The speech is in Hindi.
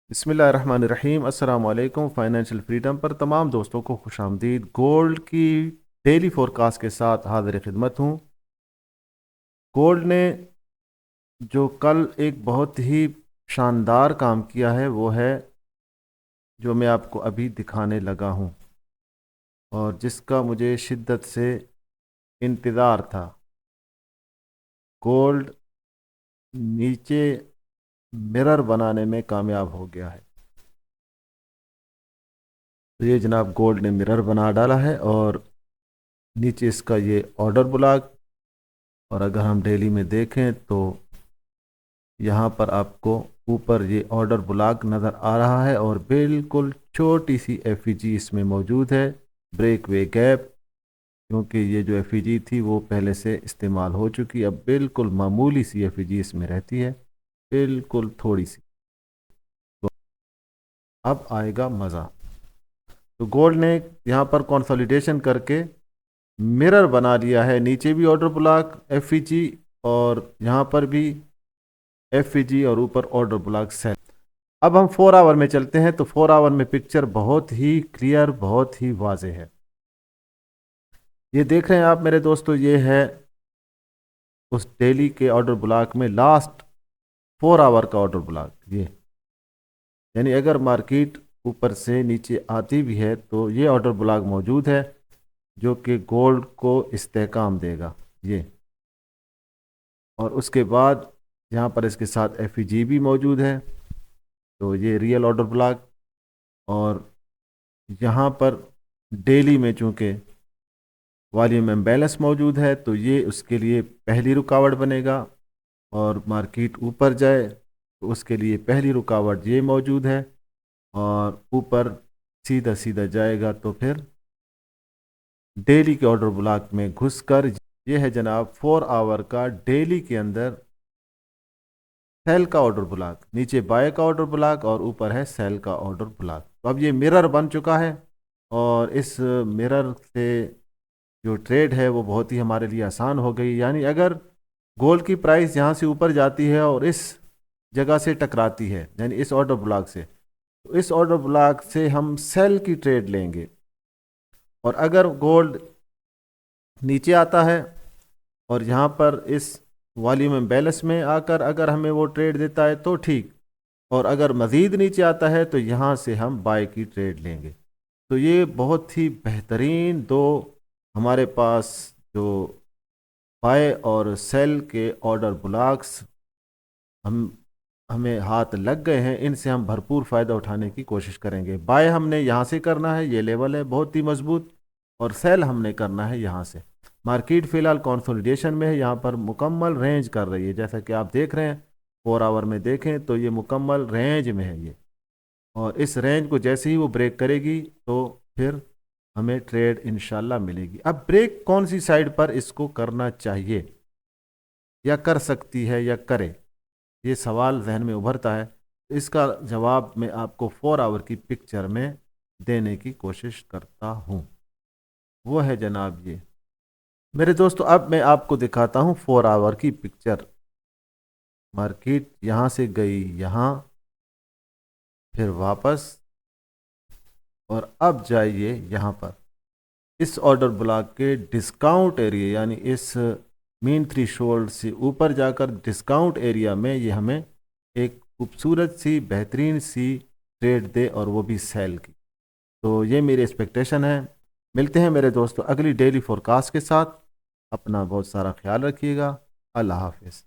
बिस्मिल्लाहिर्रहमानिर्रहीम। अस्सलाम वालेकुम। फाइनेंशियल फ्रीडम पर तमाम दोस्तों को खुशामदीद। गोल्ड की डेली फोरकास्ट के साथ हाजिर खिदमत हूँ। गोल्ड ने जो कल एक बहुत ही शानदार काम किया है वो है जो मैं आपको अभी दिखाने लगा हूँ और जिसका मुझे शिद्दत से इंतज़ार था। गोल्ड नीचे मिरर बनाने में कामयाब हो गया है। तो ये जनाब गोल्ड ने मिरर बना डाला है और नीचे इसका ये ऑर्डर ब्लॉक। और अगर हम डेली में देखें तो यहाँ पर आपको ऊपर ये ऑर्डर ब्लॉक नज़र आ रहा है और बिल्कुल छोटी सी एफईजी इसमें मौजूद है, ब्रेक वे गैप। क्योंकि ये जो एफईजी थी वो पहले से इस्तेमाल हो चुकी, अब बिल्कुल मामूली सी एफईजी इसमें रहती है, बिल्कुल थोड़ी सी। तो अब आएगा मज़ा। तो गोल्ड ने यहाँ पर कंसोलिडेशन करके मिरर बना लिया है, नीचे भी ऑर्डर ब्लॉक एफईजी और यहाँ पर भी एफईजी और ऊपर ऑर्डर ब्लॉक सेल। अब हम 4 आवर में चलते हैं तो 4 आवर में पिक्चर बहुत ही क्लियर, बहुत ही वाजे है। ये देख रहे हैं आप मेरे दोस्तों, ये है उस डेली के ऑर्डर ब्लॉक में लास्ट 4 आवर का ऑर्डर ब्लॉक। ये यानी अगर मार्केट ऊपर से नीचे आती भी है तो ये ऑर्डर ब्लॉक मौजूद है जो कि गोल्ड को इस्तेहकाम देगा। ये और उसके बाद यहाँ पर इसके साथ एफईजी भी मौजूद है, तो ये रियल ऑर्डर ब्लॉक। और यहाँ पर डेली में चूँकि वॉल्यूम इम्बैलेंस मौजूद है तो ये उसके लिए पहली रुकावट बनेगा। और मार्केट ऊपर जाए तो उसके लिए पहली रुकावट ये मौजूद है और ऊपर सीधा सीधा जाएगा तो फिर डेली के ऑर्डर ब्लॉक में घुसकर ये है जनाब 4 आवर का डेली के अंदर सेल का ऑर्डर ब्लॉक। नीचे बाय का ऑर्डर ब्लॉक और ऊपर है सेल का ऑर्डर ब्लॉक। तो अब ये मिरर बन चुका है और इस मिरर से जो ट्रेड है वो बहुत ही हमारे लिए आसान हो गई। यानी अगर गोल्ड की प्राइस यहाँ से ऊपर जाती है और इस जगह से टकराती है यानी इस ऑर्डर ब्लॉक से, तो इस ऑर्डर ब्लॉक से हम सेल की ट्रेड लेंगे। और अगर गोल्ड नीचे आता है और यहाँ पर इस वॉल्यूम इम्बैलेंस में आकर अगर हमें वो ट्रेड देता है तो ठीक, और अगर मज़ीद नीचे आता है तो यहाँ से हम बाय की ट्रेड लेंगे। तो ये बहुत ही बेहतरीन दो हमारे पास जो बाय और सेल के ऑर्डर ब्लॉक्स हम हमें हाथ लग गए हैं, इनसे हम भरपूर फ़ायदा उठाने की कोशिश करेंगे। बाय हमने यहाँ से करना है, ये लेवल है बहुत ही मजबूत, और सेल हमने करना है यहाँ से। मार्केट फ़िलहाल कंसोलिडेशन में है, यहाँ पर मुकम्मल रेंज कर रही है जैसा कि आप देख रहे हैं। 4 आवर में देखें तो ये मुकम्मल रेंज में है ये, और इस रेंज को जैसे ही वो ब्रेक करेगी तो फिर हमें ट्रेड इंशाल्लाह मिलेगी। अब ब्रेक कौन सी साइड पर इसको करना चाहिए या कर सकती है या करे, ये सवाल जहन में उभरता है। इसका जवाब मैं आपको 4 आवर की पिक्चर में देने की कोशिश करता हूँ। वो है जनाब ये मेरे दोस्तों। अब मैं आपको दिखाता हूँ 4 आवर की पिक्चर। मार्केट यहाँ से गई यहाँ, फिर वापस, और अब जाइए यहाँ पर इस ऑर्डर ब्लॉक के डिस्काउंट एरिया यानी इस मीन थ्रेशोल्ड से ऊपर जाकर डिस्काउंट एरिया में ये हमें एक खूबसूरत सी बेहतरीन सी ट्रेड दे, और वो भी सेल की। तो ये मेरी एक्सपेक्टेशन है। मिलते हैं मेरे दोस्तों अगली डेली फोरकास्ट के साथ। अपना बहुत सारा ख्याल रखिएगा। अल्लाह हाफिज़।